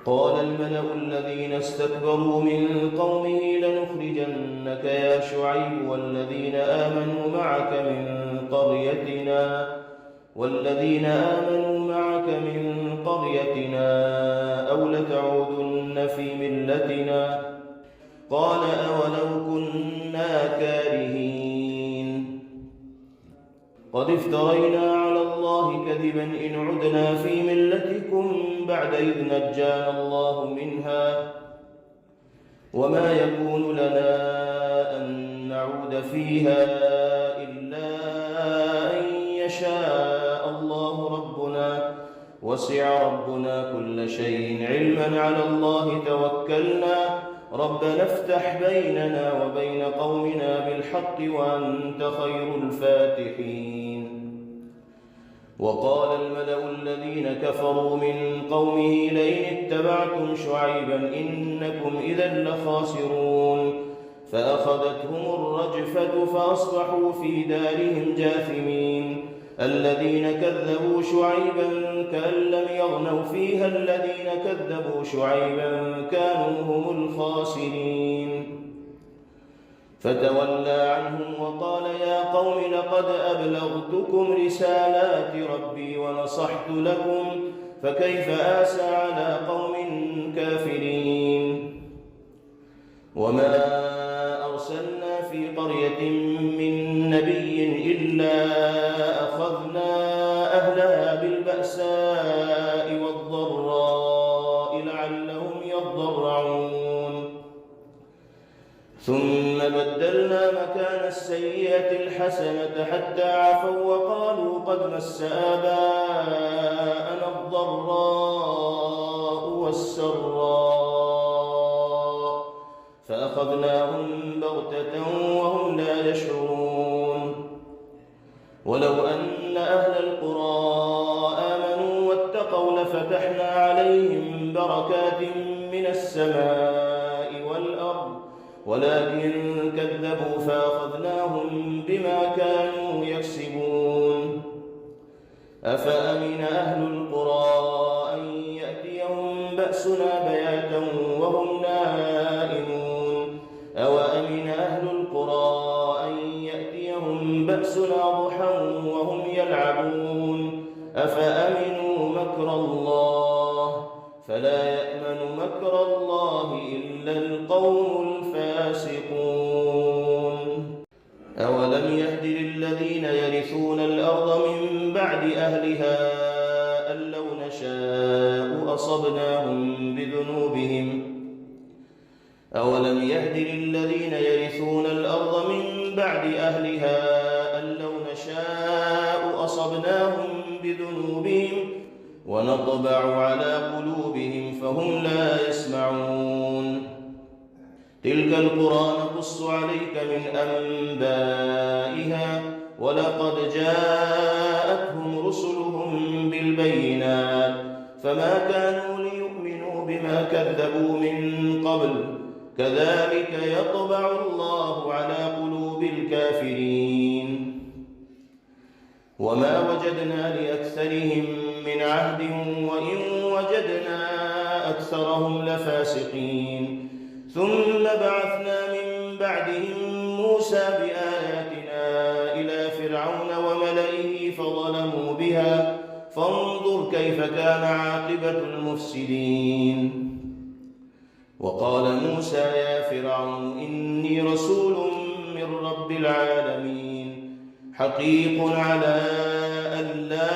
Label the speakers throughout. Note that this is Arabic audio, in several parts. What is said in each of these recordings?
Speaker 1: قال الملأ الذين استكبروا من قومه لنخرجنك يا شعيب والذين آمنوا معك من قريتنا أو لتعودن في ملتنا قال أولو كنا كارهين قد افترينا على الله كذبا إن عدنا في ملتكم بعد إذ نجانا الله منها وما يكون لنا أن نعود فيها إلا أن يشاء الله ربنا وسع ربنا كل شيء علما على الله توكلنا ربنا افتح بيننا وبين قومنا بالحق وأنت خير الفاتحين. وقال الملأ الذين كفروا من قومه لئن اتبعتم شعيبا إنكم إذا لخاسرون فأخذتهم الرجفة فأصبحوا في دارهم جاثمين. الذين كذبوا شعيبا كأن لم يغنوا فيها الذين كذبوا شعيبا كانوا هم الخاسرين. فتولى عنهم وقال يا قوم لقد أبلغتكم رسالات ربي ونصحت لكم فكيف آسى على قوم كافرين. وما أرسلنا في قرية من نبي إلا أخذنا أهلها بالبأساء والضراء لعلهم يضرعون ثم بدلنا مكان السيئة الحسنة حتى عفوا وقالوا قد مس آباءنا الضراء والسراء فأخذناهم بغتة وهم لا يشعرون. ولو أن أهل القرى آمنوا واتقوا لفتحنا عليهم بركات من السماء والأرض ولكن كذبوا فأخذناهم بما كانوا يكسبون. أفأمن أهل القرى أن يأتيهم بأسنا بياتا وهم نائمون أوأمن أهل القرى أن يأتيهم بأسنا ضحى وهم يلعبون أفأمنوا مكر الله فلا يأمن مكر الله إلا القوم الفاسقون. أولم يهد للذين يرثون الأرض من بعد أهلها أن لو نشاء أصبناهم بذنوبهم أولم يهد للذين يرثون الأرض من بعد أهلها أن لو نشاء أصبناهم بذنوبهم ونطبع على قلوبهم فهم لا يسمعون. تلك القرى نقص عليك من أنبائها ولقد جاءتهم رسلهم بالبينات فما كانوا ليؤمنوا بما كذبوا من قبل كذلك يطبع الله على قلوب الكافرين. وما وجدنا لأكثرهم من عهد وإن وجدنا أكثرهم لفاسقين. ثم بعثنا من بعدهم موسى بآياتنا إلى فرعون وملئه فظلموا بها فانظر كيف كان عاقبة المفسدين. وقال موسى يا فرعون إني رسول من رب العالمين حقيق على أن لا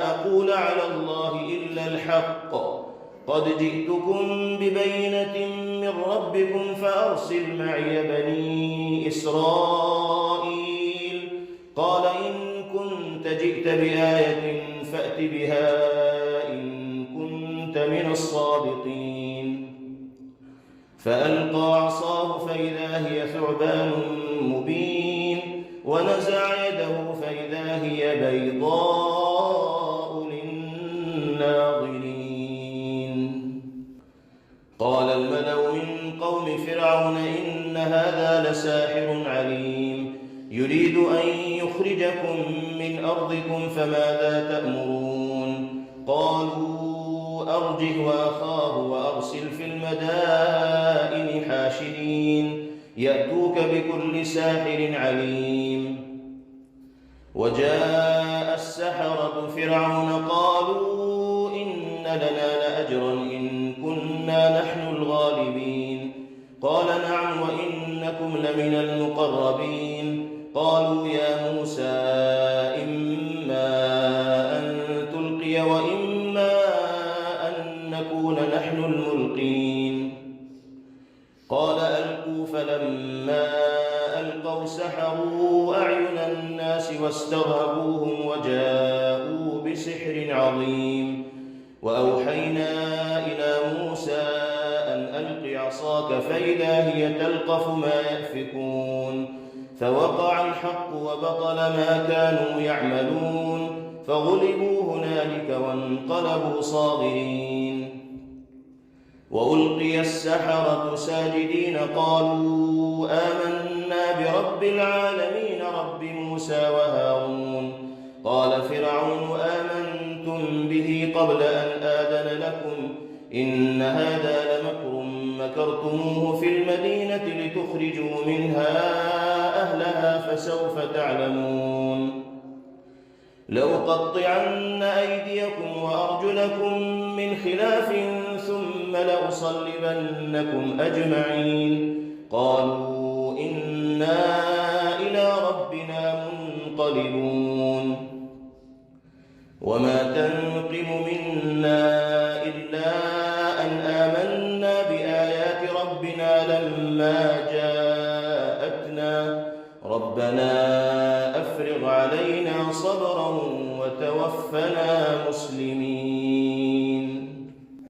Speaker 1: أقول على الله إلا الحق قد جئتكم ببينة من ربكم فأرسل معي بني إسرائيل. قال إن كنت جئت بآية فأت بها إن كنت من الصادقين. فألقى عصاه فإذا هي ثعبان مبين ونزع يده فإذا هي بيضاء للناظرين. قال الملأ من قوم فرعون إن هذا لساحر عليم يريد أن يخرجكم من أرضكم فماذا تأمرون. قالوا أرجه وأخاه وأرسل في المدائن حاشرين يأتوك بكل ساحر عليم. وجاء السحرة فرعون قالوا إن لنا لأجرا إن كنا نحن الغالبين. قال نعم وإنكم لمن المقربين. قالوا يا موسى إما أن تلقي وإما أن نكون نحن الملقين. قال ألقوا فلما ألقوا سحروا أعين الناس واسترهبوهم وجاءوا بسحر عظيم. وأوحينا إلى موسى أن ألق عصاك فإذا هي تلقف ما يأفكون. فوقع الحق وبطل ما كانوا يعملون فغلبوا هنالك وانقلبوا صاغرين. وألقي السحرة ساجدين قالوا آمنا برب العالمين رب موسى وهارون. قال فرعون آمنتم به قبل أن آذن لكم إن هذا لمكر مكرتموه في المدينة لتخرجوا منها أهلها فسوف تعلمون. لأقطعن أيديكم وأرجلكم من خلاف ثم لأصلبنكم أجمعين. قالوا إنا إلى ربنا منقلبون. وما تنقم منا إلا أن آمنا بآيات ربنا لما جاءتنا ربنا أفرغ علينا صبرا وتوفنا مسلمين.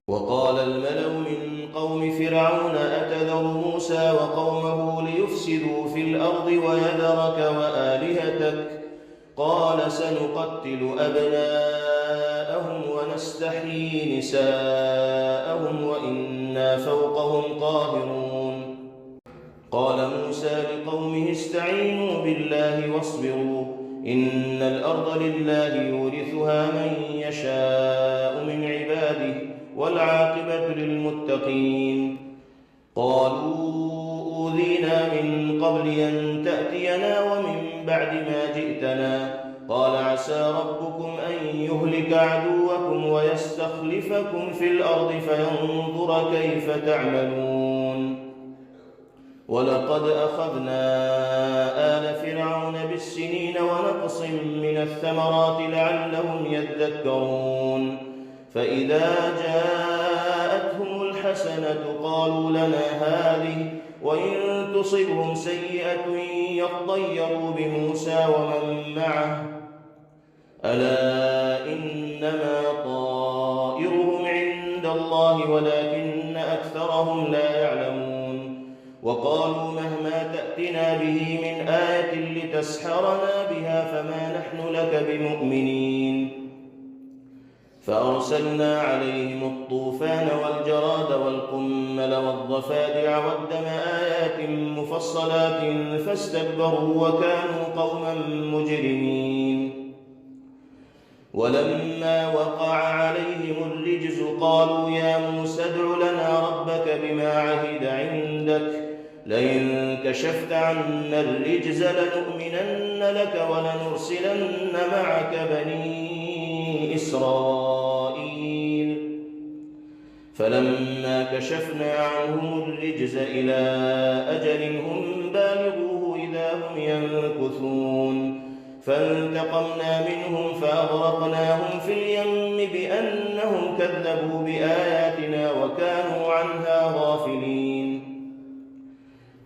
Speaker 1: وقال الملأ من قوم فرعون أتذر موسى وقومه ليفسدوا في الأرض ويذرك وآلهتك قال سنقتل أبناءهم ونستحيي نساءهم وإنا فوقهم قاهرون. قال موسى لقومه استعينوا بالله واصبروا إن الأرض لله يورثها من يشاء من عباده والعاقبة للمتقين. قالوا أوذينا من قبل أن تأتينا ومن بعد ما جئتنا قال عسى ربكم أن يهلك عدوكم ويستخلفكم في الأرض فينظر كيف تعملون. ولقد أخذنا آل فرعون بالسنين ونقص من الثمرات لعلهم يذكرون. فإذا جاءتهم الحسنة قالوا لنا هذه وإن تصبهم سيئة يطيروا بموسى ومن معه ألا إنما طائرهم عند الله ولكن أكثرهم لا يعلمون. وقالوا مهما تأتنا به من آية لتسحرنا بها فما نحن لك بمؤمنين. فأرسلنا عليهم الطوفان والجراد والقمل والضفادع والدم آيات مفصلات فاستكبروا وكانوا قوما مجرمين. ولما وقع عليهم الرجز قالوا يا موسى ادع لنا ربك بما عهد عندك لئن كشفت عنا الرجز لنؤمنن لك ولنرسلن معك بني إسرائيل. فلما كشفنا عنهم الرجز إلى أجل هم بالغوه إذا هم ينكثون. فانتقمنا منهم فأغرقناهم في اليم بأنهم كذبوا بآياتنا وكانوا عنها غافلين.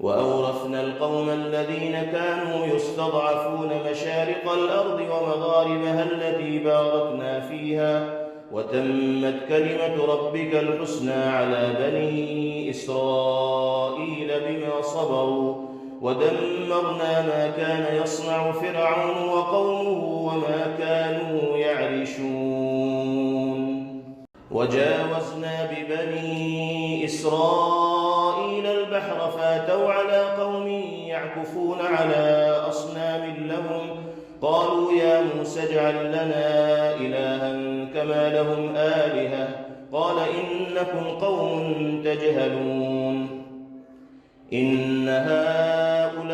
Speaker 1: وأورثنا القوم الذين كانوا يستضعفون مشارق الأرض ومغاربها التي باركنا فيها وتمت كلمة ربك الحسنى على بني إسرائيل بما صبروا ودمرنا ما كان يصنع فرعون وقومه وما كانوا يعرشون. وجاوزنا ببني إسرائيل البحر فاتوا على قوم يعكفون على أصنام لهم قالوا يا موسى اجعل لنا إلها كما لهم آلهة قال إنكم قوم تجهلون إن هؤلاء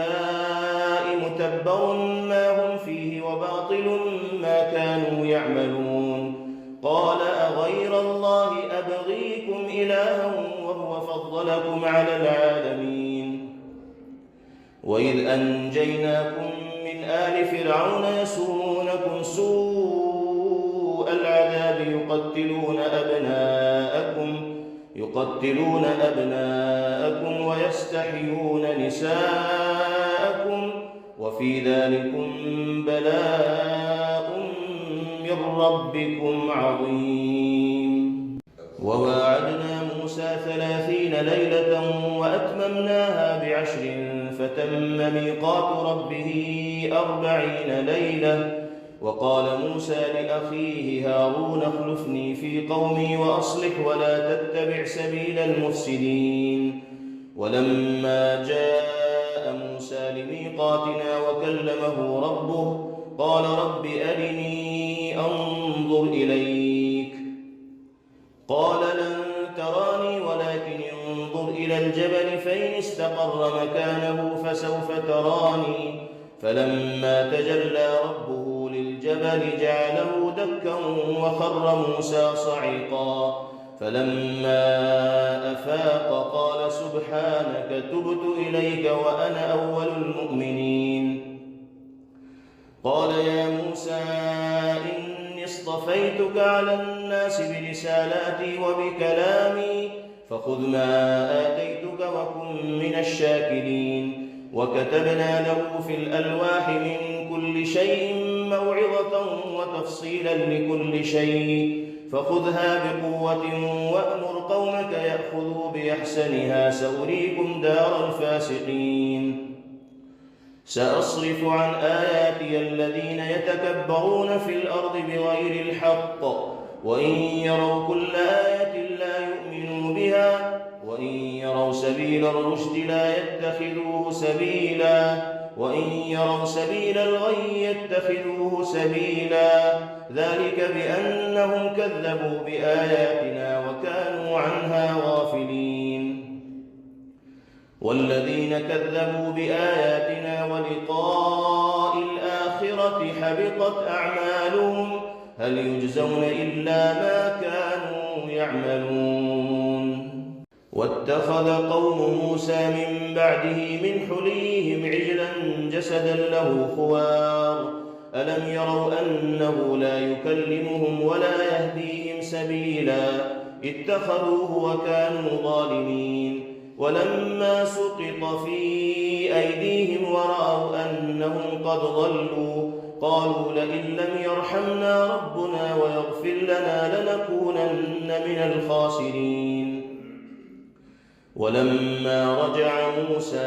Speaker 1: متبر ما هم فيه وباطل ما كانوا يعملون قال أغير الله أبغيكم إلها وهو فضلكم على العالمين وإذ أنجيناكم من آل فرعون يسومونكم سوء العذاب يقتلون أبناءكم ويستحيون نساءكم وفي ذلكم بلاء من ربكم عظيم وواعدنا موسى 30 ليلة وأتممناها ب10 فتم ميقات ربه 40 ليلة وقال موسى لأخيه هارون اخلفني في قومي وأصلح ولا تتبع سبيل المفسدين ولما جاء موسى لميقاتنا وكلمه ربه قال رب أرني أنظر إليك قال لن تراني ولكن انظر إلى الجبل فإن استقر مكانه فسوف تراني فلما تجلى ربه للجبل جعله دكا وخر موسى صعقا فلما أفاق قال سبحانك تبت إليك وأنا أول المؤمنين قال يا موسى إني اصطفيتك على الناس برسالاتي وبكلامي فخذ ما آتيتك وكن من الشاكرين وكتبنا له في الألواح من كل شيء موعظة وتفصيلا لكل شيء فخذها بقوة وأمر قومك يأخذوا بأحسنها سأريكم دار الفاسقين سأصرف عن آياتي الذين يتكبرون في الأرض بغير الحق وإن يروا كل آية لا يؤمنوا بها وإن يروا سبيل الرشد لا يتخذوه سبيلا وإن يروا سبيل الغي يتخذوه سبيلا ذلك بأنهم كذبوا بآياتنا وكانوا عنها غافلين والذين كذبوا بآياتنا ولقاء الآخرة حبطت أعمالهم هل يجزون إلا ما كانوا يعملون واتخذ قوم موسى من بعده من حليهم عجلا جسدا له خوار ألم يروا أنه لا يكلمهم ولا يهديهم سبيلا اتخذوه وكانوا ظالمين ولما سقط في أيديهم ورأوا أنهم قد ضلوا قالوا لئن لم يرحمنا ربنا ويغفر لنا لنكونن من الخاسرين ولما رجع موسى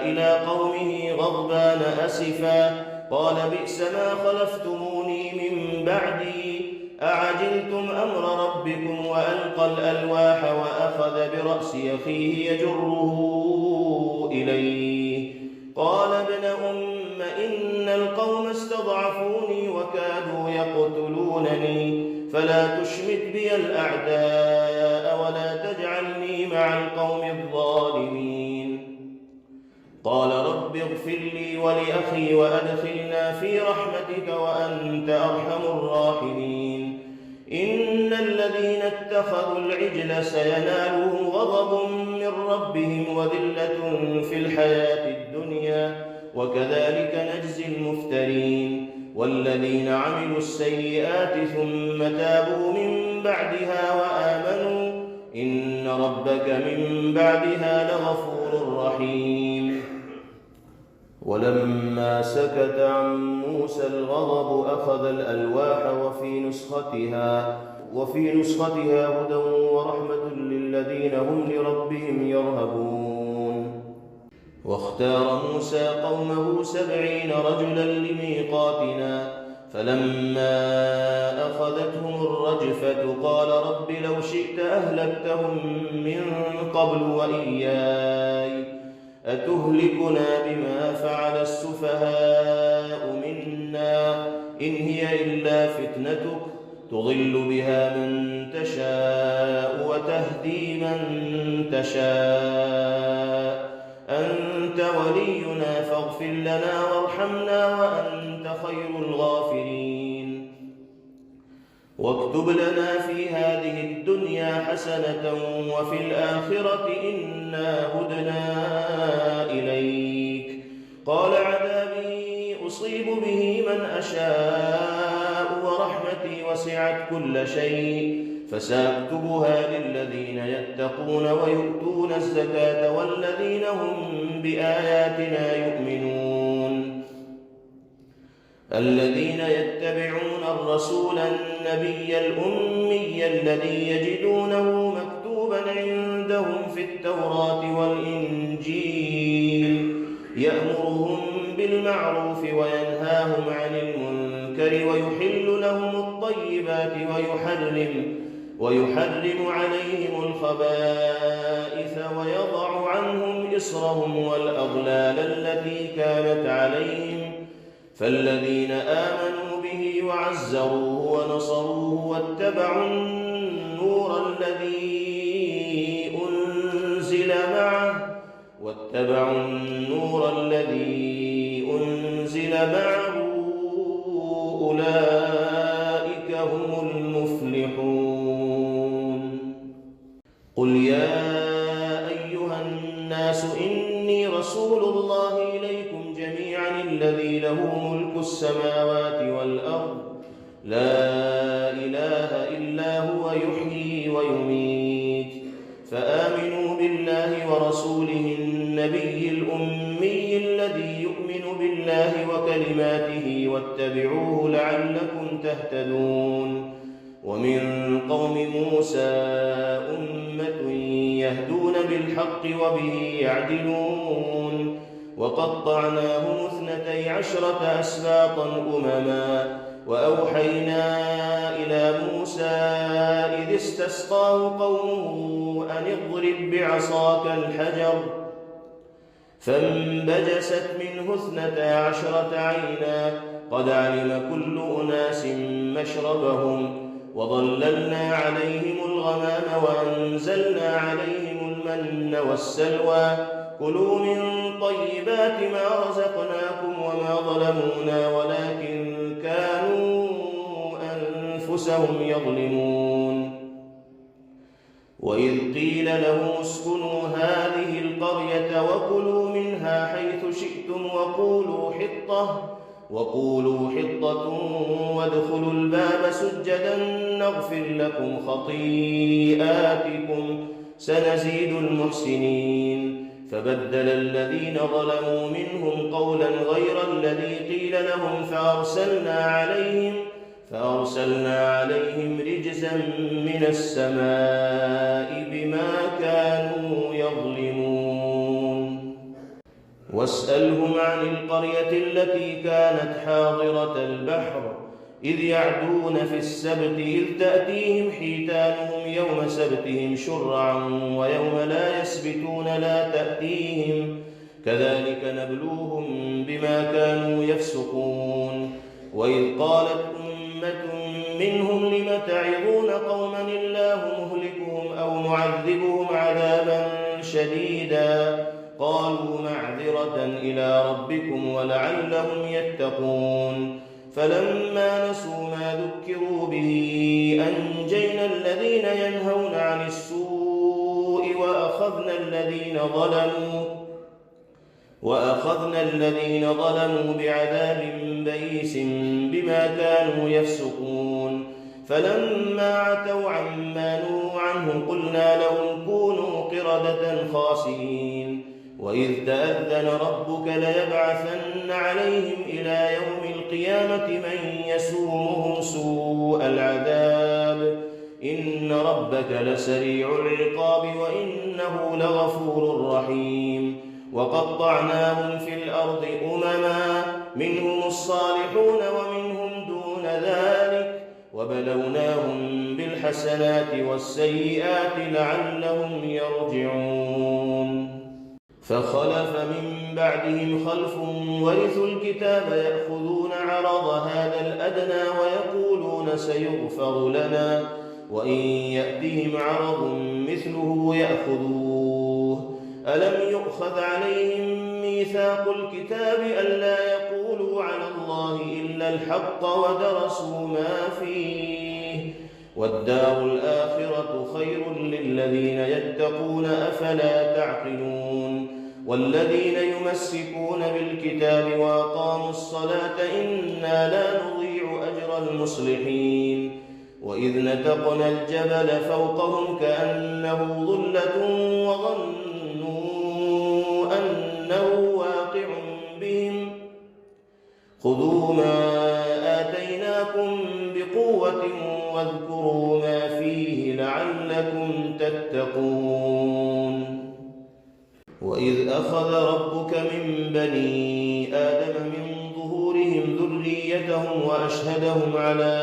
Speaker 1: إلى قومه غضبان أسفا قال بئس ما خلفتموني من بعدي أعجلتم أمر ربكم وألقى الألواح وأخذ برأس أخيه يجره إليه قال ابن أم إن القوم استضعفوني وكادوا يقتلونني فلا تشمت بي الأعداء ولا تجعلني مع القوم الظالمين قال رب اغفر لي ولأخي وأدخلنا في رحمتك وأنت أرحم الراحمين إن الذين اتخذوا العجل سينالهم غضب من ربهم وذلة في الحياة الدنيا وكذلك نجزي المفترين والذين عملوا السيئات ثم تابوا من بعدها وآمنوا إن ربك من بعدها لغفور رحيم ولما سكت عن موسى الغضب أخذ الألواح وفي نسختها هدى ورحمة للذين هم لربهم يرهبون واختار موسى قومه 70 رجلا لميقاتنا فلما أخذتهم الرجفة قال رب لو شئت أهلكتهم من قبل وإياي أتهلكنا بما فعل السفهاء منا إن هي إلا فتنتك تضل بها من تشاء وتهدي من تشاء، أنت ولينا فاغفر لنا وارحمنا وأنت خير الغافرين. واكتب لنا في هذه الدنيا حسنة وفي الآخرة إنا هدنا إليك. قال عذابي أصيب به من أشاء ورحمتي وسعت كل شيء فسأكتبها للذين يتقون ويؤتون الزكاة والذين هم بآياتنا يؤمنون. الذين يتبعون الرسول النبي الأمي الذي يجدونه مكتوبا عندهم في التوراة والإنجيل يأمرهم بالمعروف وينهاهم عن المنكر ويحل لهم الطيبات ويحرم عليهم الخبائث ويضع عنهم إصرهم والأغلال التي كانت عليهم. فالذين آمنوا به وعزروه ونصروه واتبعوا النور الذي أنزل معه أولئك هم المفلحون. قل يا أيها الناس إني رسول الله إليكم جميعا الذي له ملك السماوات والأرض لا إله إلا هو يحيي ويميت. فآمنوا بالله ورسوله النبي الأمي الذي يؤمن بالله وكلماته واتبعوه لعلكم تهتدون. ومن قوم موسى أمة يهدون بالحق وبه يعدلون. وقطعناهم 12 أسباطا أمما وأوحينا إلى موسى إذ استسقاه قومه أن اضرب بعصاك الحجر فانبجست منه 12 عينا قد علم كل أناس مشربهم وظللنا عليهم الغمام وأنزلنا عليهم المن والسلوى كلوا من طيبات ما رزقناكم وما ظلمونا ولكن كانوا أنفسهم يظلمون. وإذ قيل لهم اسكنوا هذه القرية وكلوا منها حيث شئتم وقولوا حطة وادخلوا الباب سجدا نغفر لكم خطيئاتكم سنزيد المحسنين. فبدل الذين ظلموا منهم قولا غير الذي قيل لهم فأرسلنا عليهم رجزا من السماء بما كانوا يظلمون. واسألهم عن القرية التي كانت حاضرة البحر إذ يعدون في السبت إذ تأتيهم حيتانهم يوم سبتهم شرعا ويوم لا يسبتون لا تأتيهم كذلك نبلوهم بما كانوا يفسقون. وإذ قالت أمة منهم لم تعظون قوما الله مهلكهم أو معذبهم عذابا شديدا قالوا معذرة إلى ربكم ولعلهم يتقون. فلما نسوا ما ذكروا به أنجينا الذين ينهون عن السوء وأخذنا الذين ظلموا بعذاب بئيس بما كانوا يفسقون. فلما عتوا عما نهوا عنه قلنا لهم كونوا قردة خاسئين. وإذ تأذن ربك ليبعثن عليهم إلى يوم القيامة من يسومهم سوء العذاب إن ربك لسريع العقاب وإنه لغفور رحيم. وقطعناهم في الأرض أمما منهم الصالحون ومنهم دون ذلك وبلوناهم بالحسنات والسيئات لعلهم يرجعون. فخلف من بعدهم خلف ورثوا الكتاب يأخذون عرض هذا الأدنى ويقولون يقولون سيغفر لنا وإن يأتهم عرض مثله يأخذوه ألم يؤخذ عليهم ميثاق الكتاب ألا يقولوا على الله إلا الحق ودرسوا ما فيه والدار الآخرة خير للذين يتقون أفلا تعقلون والذين يمسكون بالكتاب وأقاموا الصلاة إنا لا نضيع أجر المصلحين وإذ نتقنا الجبل فوقهم كأنه ظلة وظنوا أنه واقع بهم خذوا ما آتيناكم بقوة واذكروا ما فيه لعلكم تتقون وإذ أخذ ربك من بني آدم من ظهورهم ذريتهم وأشهدهم على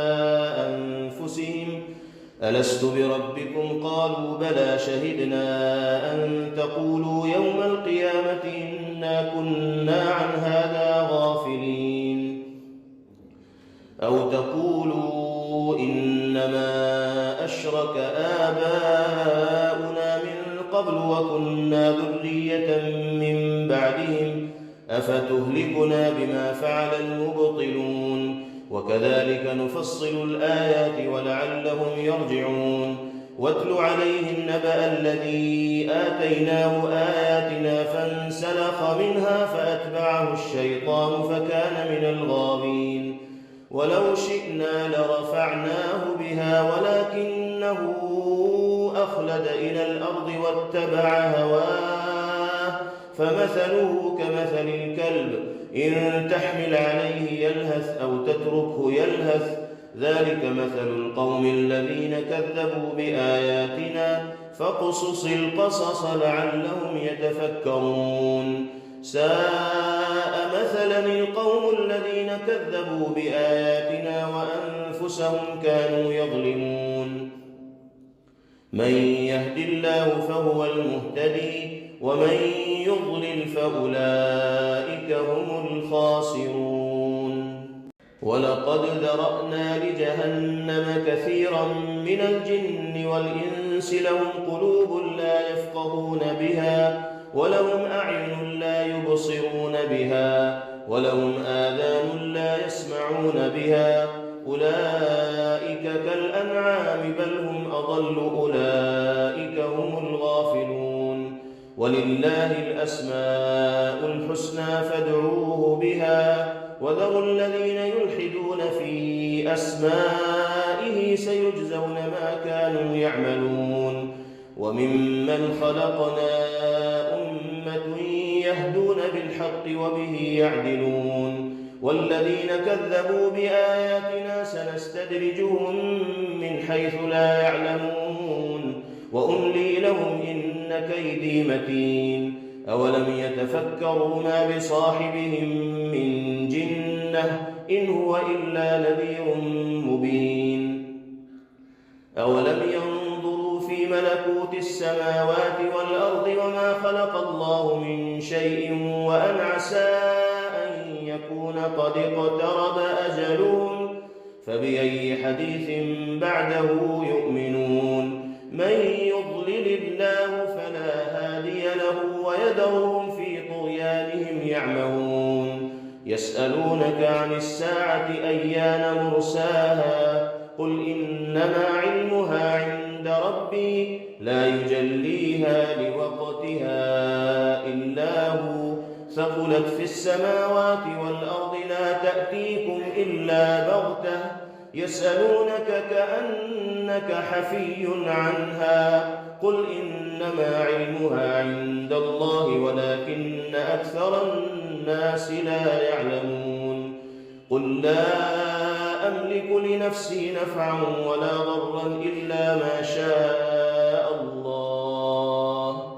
Speaker 1: أنفسهم ألست بربكم قالوا بلى شهدنا أن تقولوا يوم القيامة إنا كنا عن هذا غافلين أو تقولوا إنما أشرك آباؤنا من قبل وكنا ذرية من بعدهم أفتهلكنا بما فعل المبطلون وكذلك نفصل الآيات ولعلهم يرجعون واتل عليهم نبأ الذي آتيناه آياتنا فانسلخ منها فأتبعه الشيطان فكان من الغاوين ولو شئنا لرفعناه بها ولكنه أخلد إلى الأرض واتبع هواه فمثله كمثل الكلب إن تحمل عليه يلهث أو تتركه يلهث ذلك مثل القوم الذين كذبوا بآياتنا فاقصص القصص لعلهم يتفكرون ساء مثلا القوم الذين كذبوا بآياتنا وأنفسهم كانوا يظلمون من يهد الله فهو المهتدي ومن يضلل فأولئك هم الخاسرون ولقد ذرأنا لجهنم كثيرا من الجن والإنس لهم قلوب لا يفقهون بها ولهم أعين لا يبصرون بها ولهم آذان لا يسمعون بها أولئك كالأنعام بل هم أضل أولئك هم الغافلون ولله الأسماء الحسنى فادعوه بها وذروا الذين يلحدون في أسمائه سيجزون ما كانوا يعملون وممن خلقنا أمة يهدون بالحق وبه يعدلون والذين كذبوا بآياتنا سنستدرجهم من حيث لا يعلمون وأملي لهم إن كيدي متين أولم يتفكروا ما بصاحبهم من جنة إن هو إلا نذير مبين أولم ينظروا في ملكوت السماوات والأرض وما خلق الله من شيء وأن عسى أن يكون قد اقترب أجلهم فبأي حديث بعده يؤمنون من يضلل الله فلا هادي له ويذرهم في طغيانهم يعمهون يسألونك عن الساعة أيان مرساها قل إنما علمها عند ربي لا يجليها لوقتها إلا هو ثقلت في السماوات والأرض لا تأتيكم إلا بغتة يسألونك كأنك حفي عنها قل إنما علمها عند الله ولكن أكثر الناس لا يعلمون قل لا أملك لنفسي نفعا ولا ضرا إلا ما شاء الله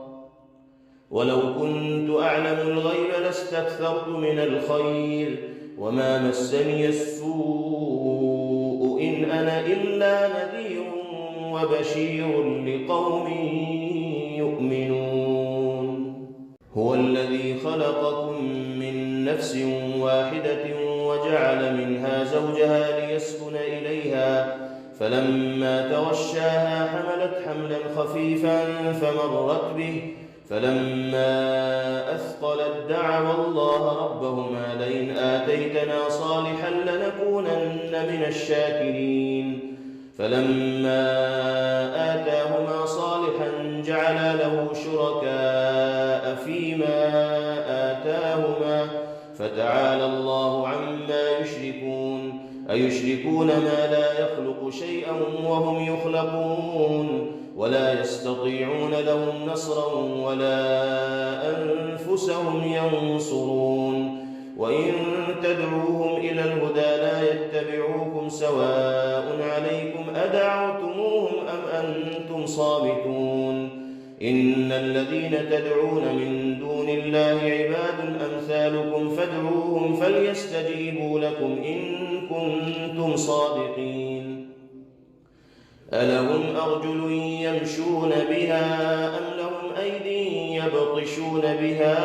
Speaker 1: ولو كنت أعلم الغيب لاستكثرت من الخير وما مسني السوء إن أنا إلا نذير وبشير لقوم يؤمنون هو الذي خلقكم من نفس واحدة وجعل منها زوجها ليسكن إليها فلما تغشاها حملت حملا خفيفا فمرت به فلما أثقلت دعوا الله ربهما لئن آتيتنا صالحا لنكونن من الشاكرين فلما آتاهما صالحا جعلا له شركاء فيما آتاهما فتعالى الله عما يشركون أيشركون ما لا يخلق شيئا وهم يخلقون ولا يستطيعون لهم نصرا ولا أنفسهم ينصرون وإن تدعوهم إلى الهدى لا يتبعوكم سواء عليكم أدعوتموهم أم أنتم صامتون إن الذين تدعون من دون الله عباد أمثالكم فادعوهم فليستجيبوا لكم إن كنتم صادقين ألهم أرجل يمشون بها أم لهم أيدي يبطشون بها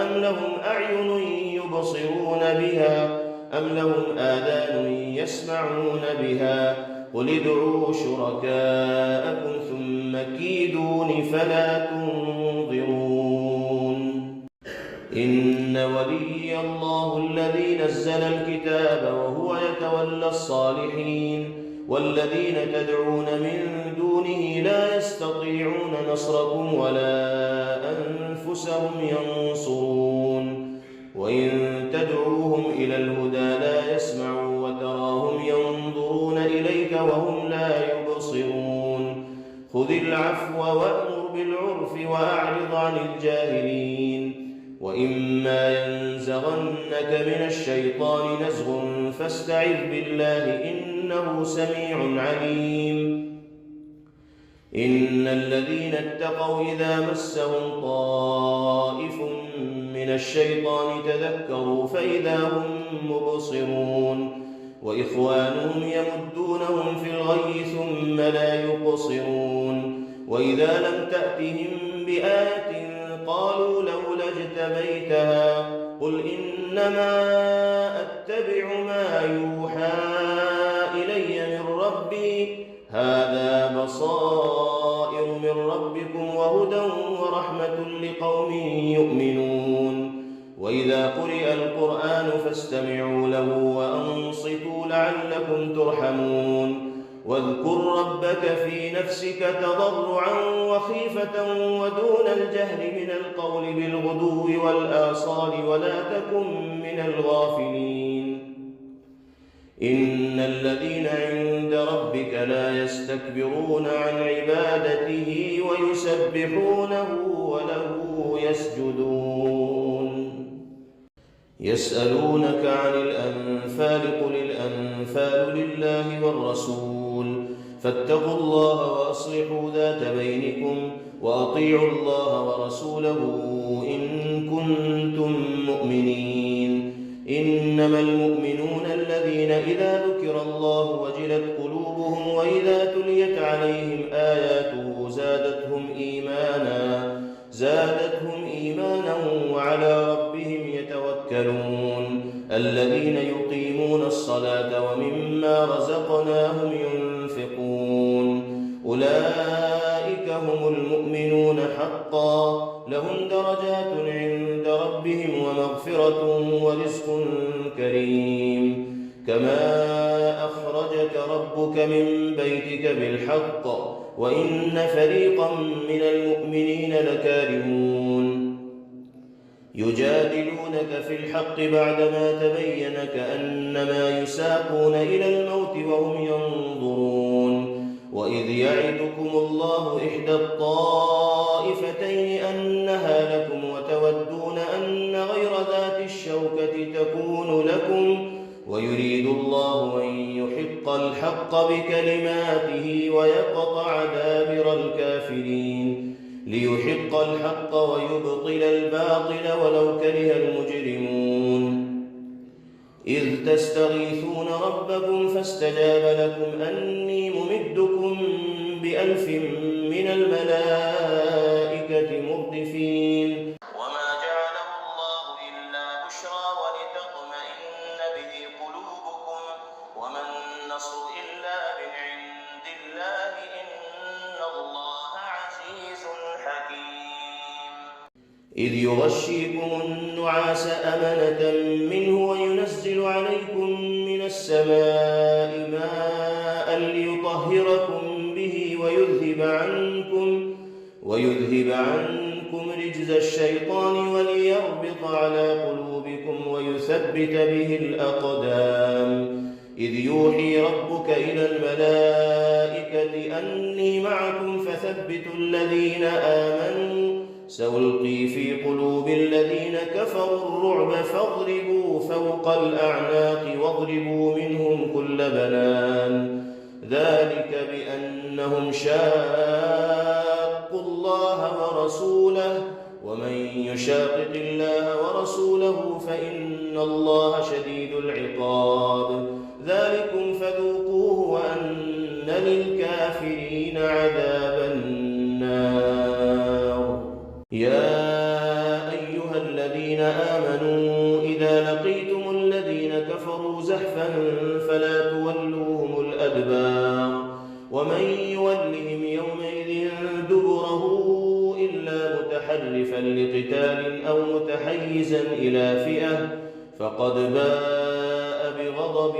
Speaker 1: أم لهم أعين يبصرون بها أم لهم آذان يسمعون بها قل ادعوا شركاءكم ثم كيدون فلا تنظرون إن ولي الله الذي نزل الكتاب وهو يتولى الصالحين والذين تدعون من دونه لا يستطيعون نصركم ولا أنفسهم ينصرون وإن تدعوهم إلى الهدى لا يسمعوا وتراهم ينظرون إليك وهم لا يبصرون خذ العفو وأمر بالعرف وأعرض عن الجاهلين وإما ينزغنك من الشيطان نزغ فاستعذ بالله إنه سميع عليم إن الذين اتقوا إذا مسهم طائف من الشيطان تذكروا فإذا هم مبصرون وإخوانهم يمدونهم في الغي ثم لا يقصرون وإذا لم تأتهم بآية قالوا لولا اجتبيتها قل إنما أتبع ما يوحى إلي من ربي هذا بصائر من ربكم وهدى ورحمة لقوم يؤمنون وإذا قرئ القرآن فاستمعوا له وأنصتوا لعلكم ترحمون واذكر ربك في نفسك تضرعا وخيفة ودون الجهر من القول بالغدو والآصال ولا تكن من الغافلين إن الذين عند ربك لا يستكبرون عن عبادته ويسبحونه وله يسجدون يسألونك عن الأنفال قل الأنفال لله والرسول فاتقوا الله وأصلحوا ذات بينكم وأطيعوا الله ورسوله إن كنتم مؤمنين إنما المؤمنون الذين إذا ذكر الله وجلت قلوبهم وإذا تليت عليهم آياته زادتهم إيمانا وعلى ربهم يتوكلون الذين يقيمون الصلاة ومما رزقناهم ينفقون أولئك هم المؤمنون حقا لهم درجات عند ربهم ومغفرة ورزق كريم كما أخرجك ربك من بيتك بالحق وإن فريقا من المؤمنين لكارهون يجادلونك في الحق بعدما تبين كأنما يساقون إلى الموت وهم ينظرون وإذ يعدكم الله إحدى الطائفتين أنها لكم وتودون أن غير ذات الشوكة تكون لكم ويريد الله أن يحق الحق بكلماته ويقطع دابر الكافرين ليحق الحق ويبطل الباطل ولو كره المجرمون إذ تستغيثون ربكم فاستجاب لكم أني ممدكم ب1000 من الملائكة مردفين وما جعله الله إلا بشرى ولتطمئن به قلوبكم وما النصر إلا من عند إذ يغشيكم النعاس أمنة منه وينزل عليكم من السماء ماء ليطهركم به ويذهب عنكم رجز الشيطان وليربط على قلوبكم ويثبت به الأقدام. إذ يوحي ربك إلى الملائكة أني معكم فثبتوا الذين آمنوا سألقي في قلوب الذين كفروا الرعب فاضربوا فوق الأعناق واضربوا منهم كل بنان. ذلك بأنهم شاقوا الله ورسوله ومن يشاقق الله ورسوله فإن الله شديد العقاب. ذلكم فذوقوه وأن للكافرين عذاب النار. يا أيها الذين آمنوا إذا لقيتم الذين كفروا زحفا فلا تولوهم الأدبار ومن يولهم يومئذ دبره إلا متحرفا لقتال أو متحيزا إلى فئة فقد باء بغضب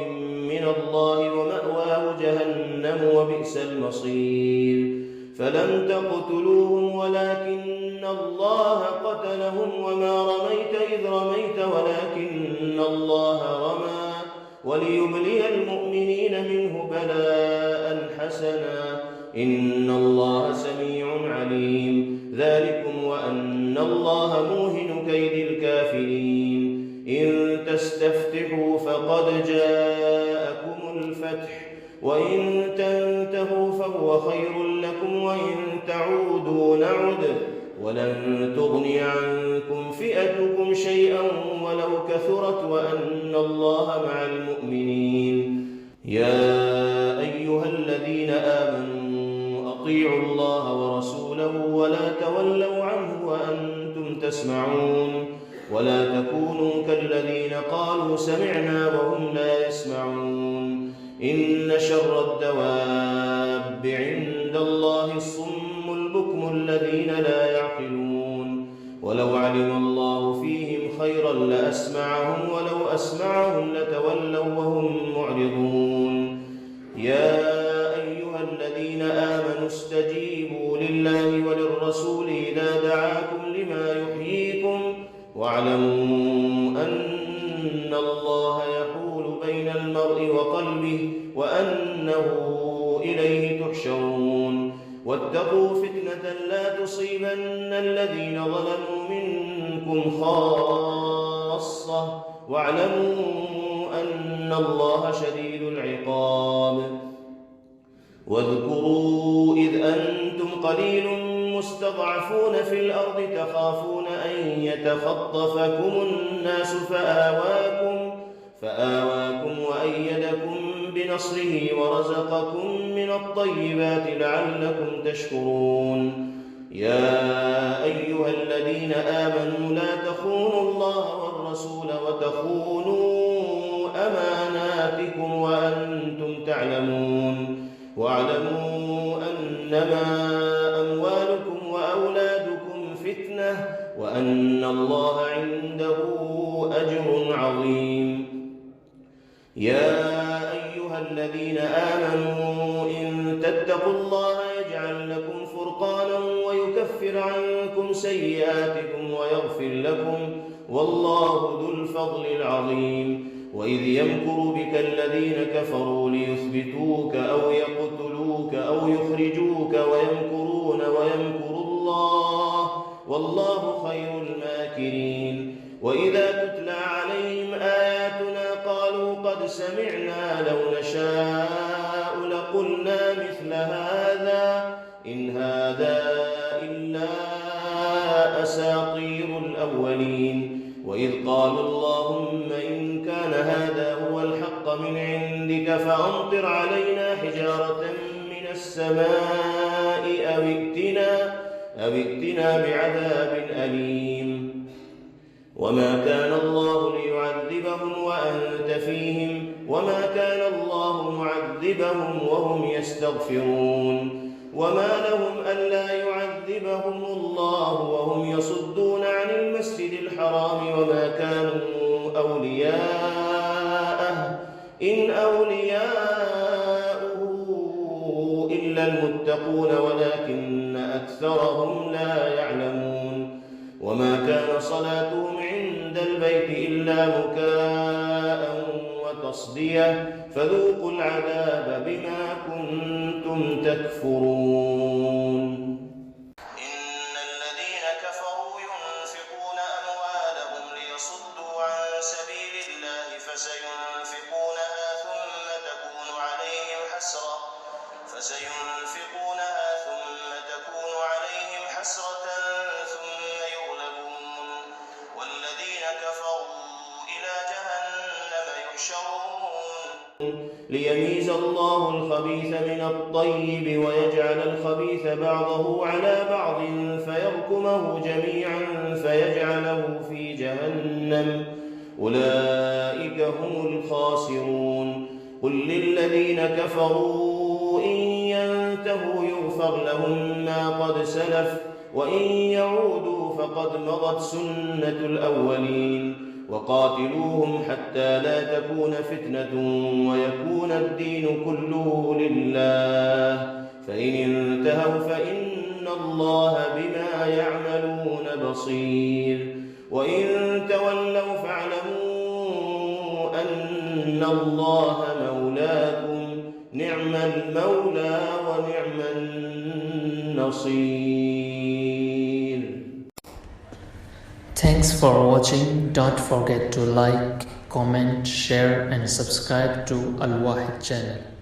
Speaker 1: من الله ومأواه جهنم وبئس المصير. فلم تقتلوهم ولكن الله قتلهم وما رميت إذ رميت ولكن الله رمى وليبلي المؤمنين منه بلاء حسنا إن الله سميع عليم. ذلكم وأن الله موهن كيد الكافرين. إن تستفتحوا فقد جاءكم الفتح وإن تنتهوا فهو خير لكم وإن تعودوا نعد ولن تغني عنكم فئتكم شيئا ولو كثرت وأن الله مع المؤمنين. يا أيها الذين آمنوا أطيعوا الله ورسوله ولا تولوا عنه وأنتم تسمعون ولا تكونوا كالذين قالوا سمعنا وهم لا يسمعون. إن شر الدواب عند الله الصم البكم الذين لا يعقلون. ولو علم الله فيهم خيرا لأسمعهم ولو أسمعهم لتولوا وهم معرضون. يا أيها الذين آمنوا استجيبوا لله وللرسول إذا دعاكم لما يحييكم واعلموا أن الله يحول بين المرء وقلبه وأنه إليه تحشرون. واتقوا فتنة لا تصيبن الذين ظلموا منكم خاصة واعلموا أن الله شديد العقاب. واذكروا إذ أنتم قليل مستضعفون في الأرض تخافون أن يتخطفكم الناس فآواكم وأيدكم بنصره ورزقكم من الطيبات لعلكم تشكرون. يا أيها الذين آمنوا لا تخونوا الله والرسول وتخونوا أماناتكم وأنتم تعلمون. واعلموا أنما أموالكم وأولادكم فتنة وأن الله عنده أجر عظيم. يا أيها الذين آمنوا إن تتقوا الله يجعل لكم فرقانا ويكفر عنكم سيئاتكم ويغفر لكم والله ذو الفضل العظيم. وإذ يمكر بك الذين كفروا ليثبتوك أو يقتلوك أو يخرجوك ويمكرون ويمكر الله والله خير الماكرين. وإذا تتلى عليهم آياتنا قالوا قد سمعنا لو نشاء لقلنا مثل هذا إن هذا إلا أساطير الأولين. وإذ قالوا اللهم إن كان هذا هو الحق من عندك فأمطر علينا حجارة من السماء أو ائتنا بعذاب أليم. وما كان الله ليعذبهم وأنت فيهم وما كان الله معذبهم وهم يستغفرون. وما لهم ألا يعذبهم الله وهم يصدون عن الحرام وما كانوا أولياءه إن أولياؤه إلا المتقون ولكن أكثرهم لا يعلمون وما كان صلاتهم عند البيت إلا مكاء وتصدية فذوقوا العذاب بما كنتم تكفرون إن الذين كفروا ينفقون أموالهم ليصدوا عن سبيل الله فسينفقونها ثم تكون عليهم حسرة ثم يغلبون والذين كفروا إلى جهنم يحشرون ليميز الله الخبيث من الطيب ويجعل الخبيث بعضه على بعض فيركمه جميعا فيجعله في جهنم أولئك هم الخاسرون قل للذين كفروا إن ينتهوا يغفر لهم ما قد سلف وإن يعودوا فقد مضت سنة الأولين وقاتلوهم حتى لا تكون فتنة ويكون الدين كله لله فإن انتهوا فإن الله بما يعملون بصير وإن تولوا فاعلموا أن الله مولاكم نعم المولى ونعم النصير.
Speaker 2: Thanks for watching. Don't forget to like, comment, share and subscribe to Al Wahid channel.